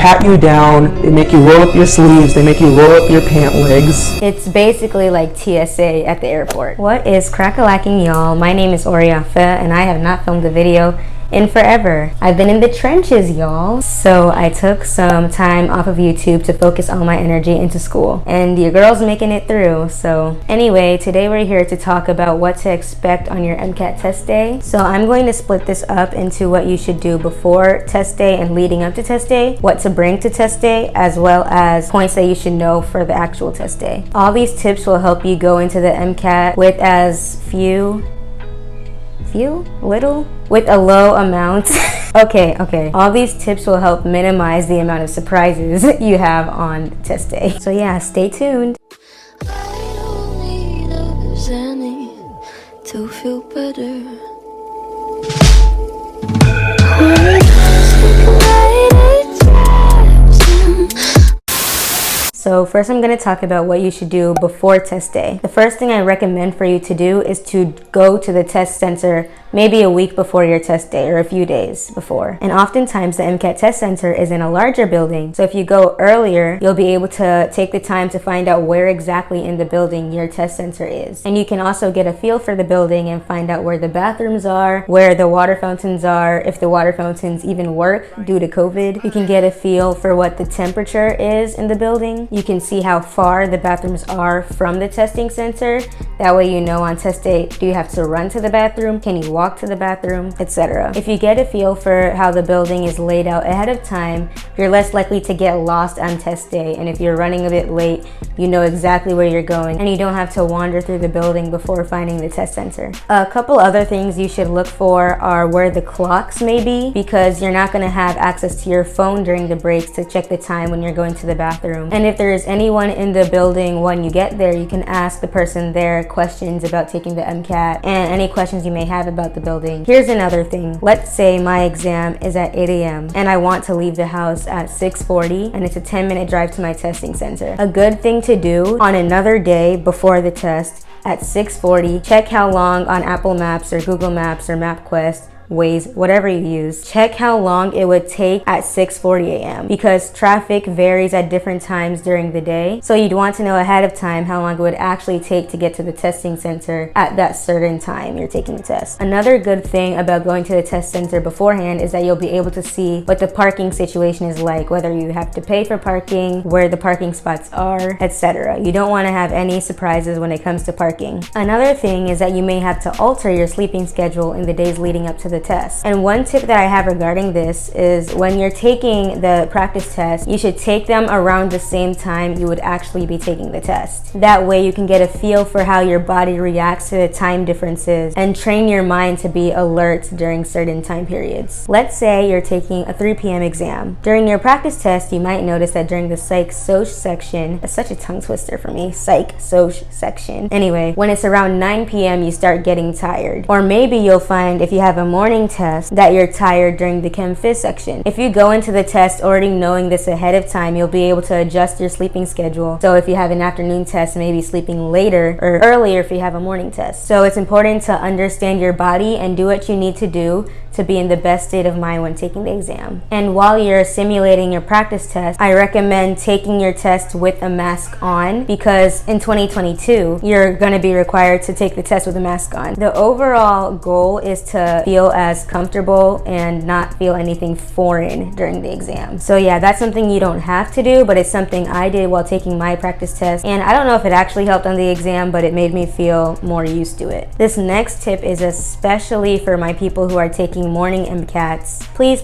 pat you down, they make you roll up your sleeves, they make you roll up your pant legs. It's basically like TSA at the airport. What is crack-a-lacking, y'all? My name is Oriafa, and I have not filmed a video in forever. I've been in the trenches, y'all. So I took some time off of YouTube to focus all my energy into school. And your girl's making it through. So anyway, today we're here to talk about what to expect on your MCAT test day. So I'm going to split this up into what you should do before test day and leading up to test day, what to bring to test day, as well as points that you should know for the actual test day. All these tips will help you go into the MCAT with as with a low amount. Okay. All these tips will help minimize the amount of surprises you have on test day. So yeah, stay tuned. I don't need a Xanny to feel better. So first I'm going to talk about what you should do before test day. The first thing I recommend for you to do is to go to the test center maybe a week before your test day or a few days before. And oftentimes the MCAT test center is in a larger building. So if you go earlier, you'll be able to take the time to find out where exactly in the building your test center is. And you can also get a feel for the building and find out where the bathrooms are, where the water fountains are, if the water fountains even work due to COVID. You can get a feel for what the temperature is in the building. You can see how far the bathrooms are from the testing center. That way you know on test day, do you have to run to the bathroom? Can you walk to the bathroom, etc. If you get a feel for how the building is laid out ahead of time, you're less likely to get lost on test day. And if you're running a bit late, you know exactly where you're going and you don't have to wander through the building before finding the test center. A couple other things you should look for are where the clocks may be, because you're not going to have access to your phone during the breaks to check the time when you're going to the bathroom. And if there is anyone in the building when you get there, you can ask the person there questions about taking the MCAT and any questions you may have about the building. Here's another thing. Let's say my exam is at 8 a.m. and I want to leave the house at 6:40 and it's a 10-minute drive to my testing center. A good thing to do on another day before the test at 6:40, check how long on Apple Maps or Google Maps or MapQuest, Waze, whatever you use, check how long it would take at 6:40 a.m. because traffic varies at different times during the day. So you'd want to know ahead of time how long it would actually take to get to the testing center at that certain time you're taking the test. Another good thing about going to the test center beforehand is that you'll be able to see what the parking situation is like, whether you have to pay for parking, where the parking spots are, etc. You don't want to have any surprises when it comes to parking. Another thing is that you may have to alter your sleeping schedule in the days leading up to the test. And one tip that I have regarding this is when you're taking the practice test, you should take them around the same time you would actually be taking the test. That way you can get a feel for how your body reacts to the time differences and train your mind to be alert during certain time periods. Let's say you're taking a 3 p.m. exam. During your practice test, you might notice that during the psych-soc section, that's such a tongue twister for me, psych-soc section. Anyway, when it's around 9 p.m. you start getting tired. Or maybe you'll find if you have a morning test that you're tired during the chem phys section. If you go into the test already knowing this ahead of time, you'll be able to adjust your sleeping schedule. So if you have an afternoon test, maybe sleeping later or earlier if you have a morning test. So it's important to understand your body and do what you need to do to be in the best state of mind when taking the exam. And while you're simulating your practice test, I recommend taking your test with a mask on, because in 2022, you're gonna be required to take the test with a mask on. The overall goal is to feel as comfortable and not feel anything foreign during the exam. So yeah, that's something you don't have to do, but it's something I did while taking my practice test. And I don't know if it actually helped on the exam, but it made me feel more used to it. This next tip is especially for my people who are taking morning MCATs. Please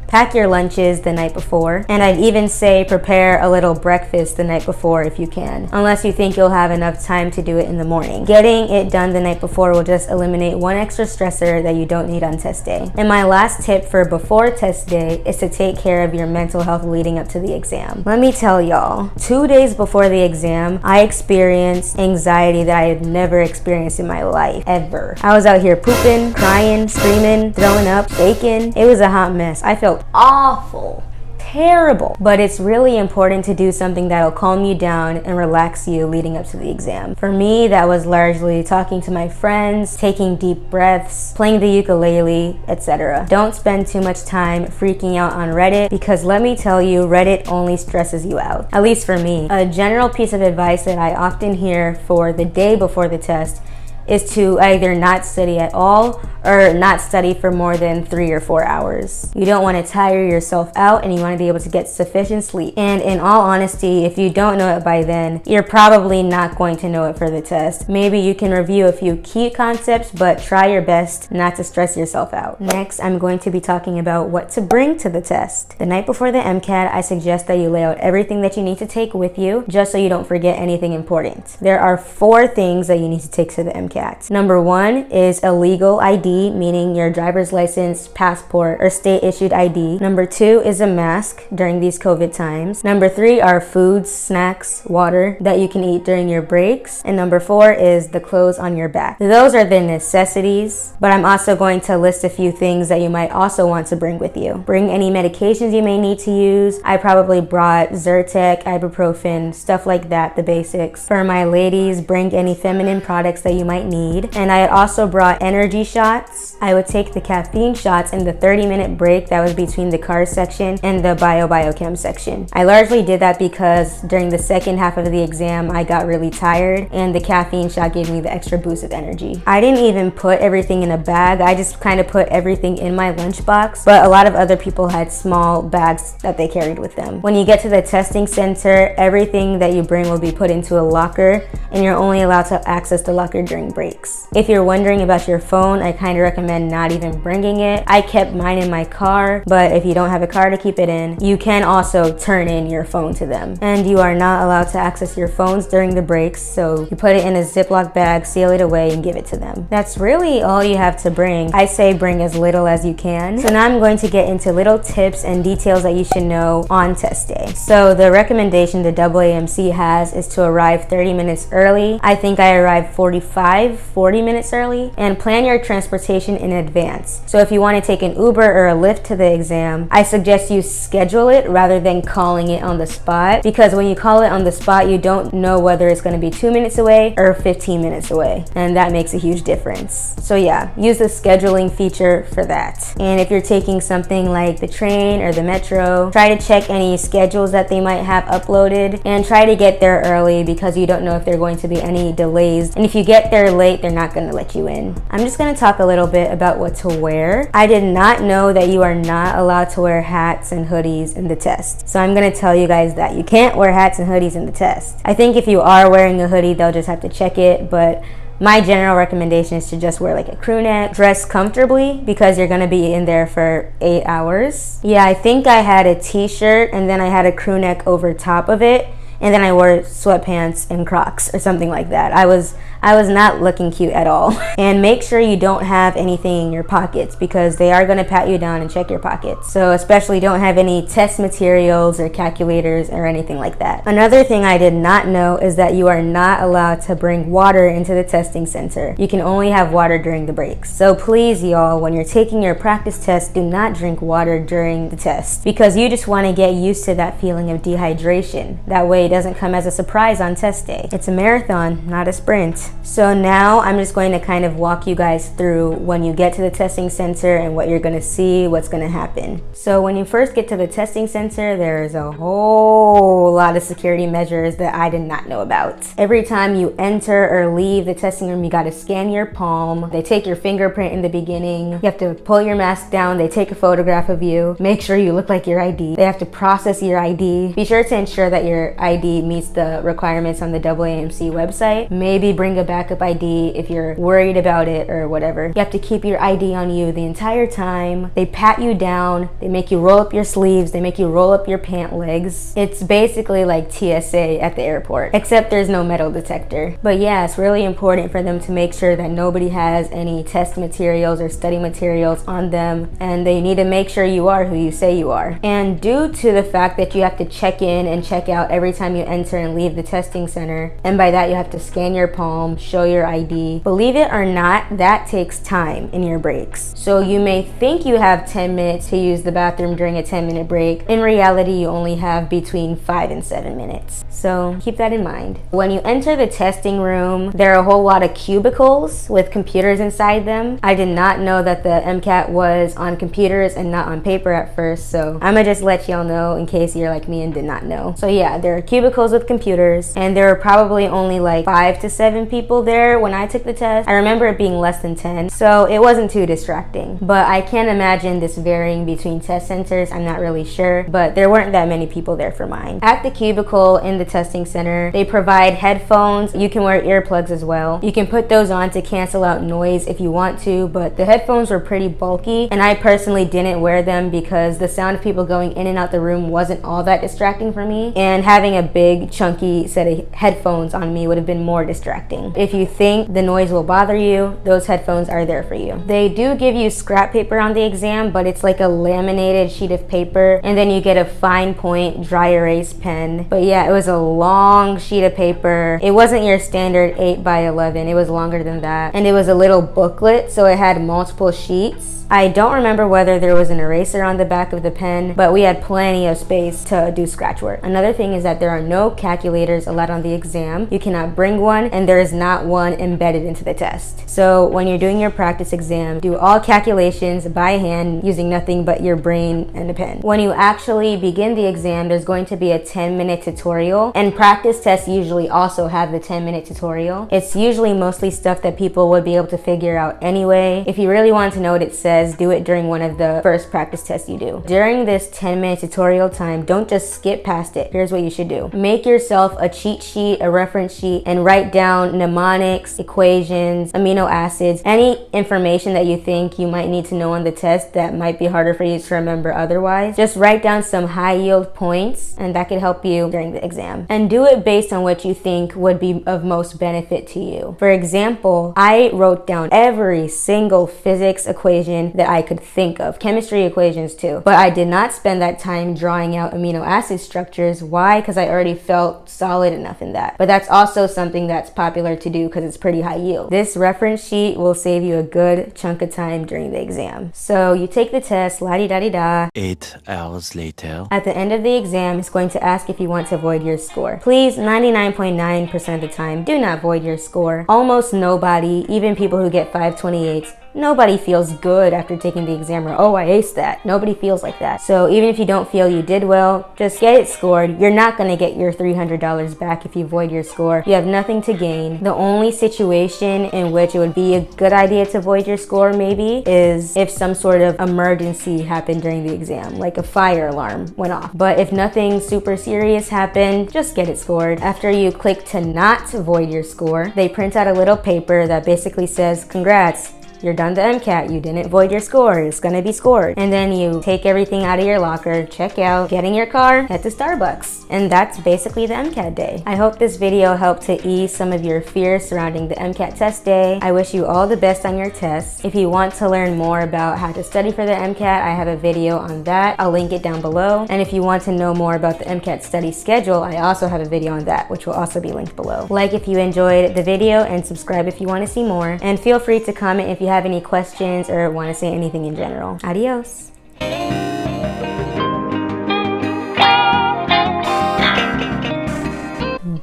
pack your lunches the night before, and I'd even say prepare a little breakfast the night before if you can, unless you think you'll have enough time to do it in the morning. Getting it done the night before will just eliminate one extra stressor that you don't need on test day. And my last tip for before test day is to take care of your mental health leading up to the exam. Let me tell y'all, 2 days before the exam, I experienced anxiety that I had never experienced in my life, ever. I was out here pooping, crying, screaming, throwing up, shaking. It was a hot mess. I felt awful. terrible. But it's really important to do something that'll calm you down and relax you leading up to the exam. For me, that was largely talking to my friends, taking deep breaths, playing the ukulele, etc. Don't spend too much time freaking out on Reddit, because let me tell you, Reddit only stresses you out, at least for me. A general piece of advice that I often hear for the day before the test is to either not study at all or not study for more than 3 or 4 hours. You don't want to tire yourself out, and you want to be able to get sufficient sleep. And in all honesty, if you don't know it by then, you're probably not going to know it for the test. Maybe you can review a few key concepts, but try your best not to stress yourself out. Next, I'm going to be talking about what to bring to the test. The night before the MCAT, I suggest that you lay out everything that you need to take with you, just so you don't forget anything important. There are 4 things that you need to take to the MCAT. Number 1 is a legal ID, meaning your driver's license, passport, or state-issued ID. Number 2 is a mask during these COVID times. Number 3 are foods, snacks, water that you can eat during your breaks. And number 4 is the clothes on your back. Those are the necessities, but I'm also going to list a few things that you might also want to bring with you. Bring any medications you may need to use. I probably brought Zyrtec, ibuprofen, stuff like that, the basics. For my ladies, bring any feminine products that you might need. And I had also brought energy shots. I would take the caffeine shots in the 30-minute break that was between the cars section and the biochem section. I largely did that because during the second half of the exam, I got really tired, and the caffeine shot gave me the extra boost of energy. I didn't even put everything in a bag. I just kind of put everything in my lunchbox, but a lot of other people had small bags that they carried with them. When you get to the testing center, everything that you bring will be put into a locker, and you're only allowed to access the locker during breaks. If you're wondering about your phone, I kind of recommend not even bringing it. I kept mine in my car, but if you don't have a car to keep it in, you can also turn in your phone to them. And you are not allowed to access your phones during the breaks, so you put it in a Ziploc bag, seal it away, and give it to them. That's really all you have to bring. I say bring as little as you can. So now I'm going to get into little tips and details that you should know on test day. So the recommendation the AAMC has is to arrive 30 minutes early. I think I arrived 40 minutes early, and plan your transportation in advance. So if you want to take an Uber or a Lyft to the exam, I suggest you schedule it rather than calling it on the spot, because when you call it on the spot, you don't know whether it's going to be 2 minutes away or 15 minutes away, and that makes a huge difference. So yeah, use the scheduling feature for that. And if you're taking something like the train or the metro, try to check any schedules that they might have uploaded, and try to get there early, because you don't know if there are going to be any delays, and if you get there late, they're not going to let you in. I'm just going to talk a little bit about what to wear. I did not know that you are not allowed to wear hats and hoodies in the test. So I'm going to tell you guys that you can't wear hats and hoodies in the test. I think if you are wearing a hoodie, they'll just have to check it, but my general recommendation is to just wear like a crew neck, dress comfortably, because you're gonna be in there for 8 hours. Yeah, I think I had a t-shirt and then I had a crew neck over top of it, and then I wore sweatpants and Crocs or something like that. I was not looking cute at all. And make sure you don't have anything in your pockets, because they are gonna pat you down and check your pockets. So especially don't have any test materials or calculators or anything like that. Another thing I did not know is that you are not allowed to bring water into the testing center. You can only have water during the breaks. So please, y'all, when you're taking your practice test, do not drink water during the test, because you just wanna get used to that feeling of dehydration. That way it doesn't come as a surprise on test day. It's a marathon, not a sprint. So now I'm just going to kind of walk you guys through when you get to the testing center and what you're going to see, what's going to happen. So when you first get to the testing center, there's a whole lot of security measures that I did not know about. Every time you enter or leave the testing room, you got to scan your palm. They take your fingerprint in the beginning. You have to pull your mask down. They take a photograph of you. Make sure you look like your ID. They have to process your ID. Be sure to ensure that your ID meets the requirements on the AAMC website. Maybe bring a backup ID if you're worried about it or whatever. You have to keep your ID on you the entire time. They pat you down. They make you roll up your sleeves. They make you roll up your pant legs. It's basically like TSA at the airport, except there's no metal detector. But yeah, it's really important for them to make sure that nobody has any test materials or study materials on them, and they need to make sure you are who you say you are. And due to the fact that you have to check in and check out every time you enter and leave the testing center, and by that you have to scan your palm, home, show your ID. Believe it or not, that takes time in your breaks. So you may think you have 10 minutes to use the bathroom during a 10-minute break. In reality, you only have between 5 and 7 minutes. So keep that in mind. When you enter the testing room, there are a whole lot of cubicles with computers inside them. I did not know that the MCAT was on computers and not on paper at first, so I'm gonna just let y'all know in case you're like me and did not know. So yeah, there are cubicles with computers, and there were probably only like 5 to 7 people there when I took the test. I remember it being less than 10, so it wasn't too distracting. But I can't imagine this varying between test centers. I'm not really sure, but there weren't that many people there for mine. At the cubicle in the testing center, they provide headphones. You can wear earplugs as well. You can put those on to cancel out noise if you want to, but the headphones were pretty bulky, and I personally didn't wear them because the sound of people going in and out the room wasn't all that distracting for me, and having a big chunky set of headphones on me would have been more distracting. If you think the noise will bother you, those headphones are there for you. They do give you scrap paper on the exam, but it's like a laminated sheet of paper, and then you get a fine point dry erase pen. But yeah, it was a long sheet of paper. It wasn't your standard 8x11, it was longer than that, and it was a little booklet, so it had multiple sheets. I don't remember whether there was an eraser on the back of the pen, but we had plenty of space to do scratch work. Another thing is that there are no calculators allowed on the exam. You cannot bring one, and there is not one embedded into the test. So when you're doing your practice exam, do all calculations by hand using nothing but your brain and a pen. When you actually begin the exam, there's going to be a 10-minute tutorial, and practice tests usually also have the 10-minute tutorial. It's usually mostly stuff that people would be able to figure out anyway. If you really want to know what it says, do it during one of the first practice tests you do. During this 10-minute tutorial time, don't just skip past it. Here's what you should do. Make yourself a cheat sheet, a reference sheet, and write down mnemonics, equations, amino acids, any information that you think you might need to know on the test that might be harder for you to remember otherwise. Just write down some high yield points, and that could help you during the exam. And do it based on what you think would be of most benefit to you. For example, I wrote down every single physics equation that I could think of, chemistry equations too, but I did not spend that time drawing out amino acid structures. Why? Because I already felt solid enough in that. But that's also something that's popular to do because it's pretty high yield. This reference sheet will save you a good chunk of time during the exam. So you take the test, la-di-da-di-da. 8 hours later. At the end of the exam, it's going to ask if you want to void your score. Please, 99.9% of the time, do not void your score. Almost nobody, even people who get 528s, nobody feels good after taking the exam, or oh, I aced that. Nobody feels like that. So even if you don't feel you did well, just get it scored. You're not gonna get your $300 back if you void your score. You have nothing to gain. The only situation in which it would be a good idea to void your score maybe is if some sort of emergency happened during the exam, like a fire alarm went off. But if nothing super serious happened, just get it scored. After you click to not void your score, they print out a little paper that basically says, congrats, you're done the MCAT, you didn't void your score, it's gonna be scored. And then you take everything out of your locker, check out, get in your car, head to Starbucks. And that's basically the MCAT day. I hope this video helped to ease some of your fears surrounding the MCAT test day. I wish you all the best on your tests. If you want to learn more about how to study for the MCAT, I have a video on that. I'll link it down below. And if you want to know more about the MCAT study schedule, I also have a video on that, which will also be linked below. Like if you enjoyed the video, and subscribe if you want to see more. And feel free to comment if you have any questions or want to say anything in general. Adios.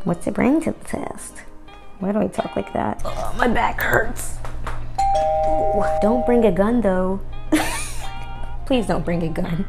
What's it bring to the test? Why do I talk like that? My back hurts. Ooh. Don't bring a gun though. Please don't bring a gun.